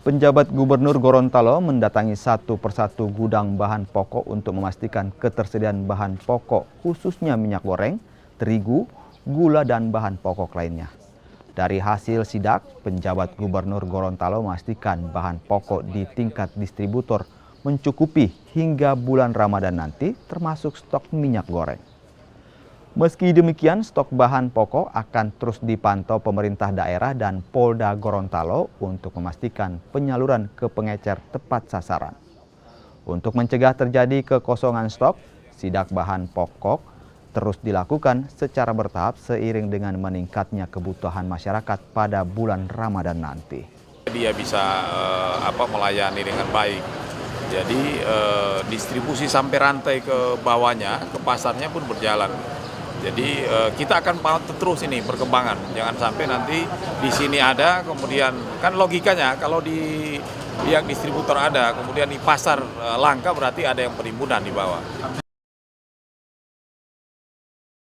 Penjabat Gubernur Gorontalo mendatangi satu persatu gudang bahan pokok untuk memastikan ketersediaan bahan pokok khususnya minyak goreng, terigu, gula dan bahan pokok lainnya. Dari hasil sidak, penjabat Gubernur Gorontalo memastikan bahan pokok di tingkat distributor mencukupi hingga bulan Ramadan nanti termasuk stok minyak goreng. Meski demikian, stok bahan pokok akan terus dipantau pemerintah daerah dan Polda Gorontalo untuk memastikan penyaluran ke pengecer tepat sasaran. Untuk mencegah terjadi kekosongan stok, sidak bahan pokok terus dilakukan secara bertahap seiring dengan meningkatnya kebutuhan masyarakat pada bulan Ramadan nanti. Dia bisa melayani dengan baik. Jadi distribusi sampai rantai ke bawahnya, ke pasarnya pun berjalan. Jadi kita akan pantau terus ini perkembangan. Jangan sampai nanti di sini ada, kemudian kan logikanya kalau di pihak distributor ada, kemudian di pasar langka berarti ada yang penimbunan di bawah.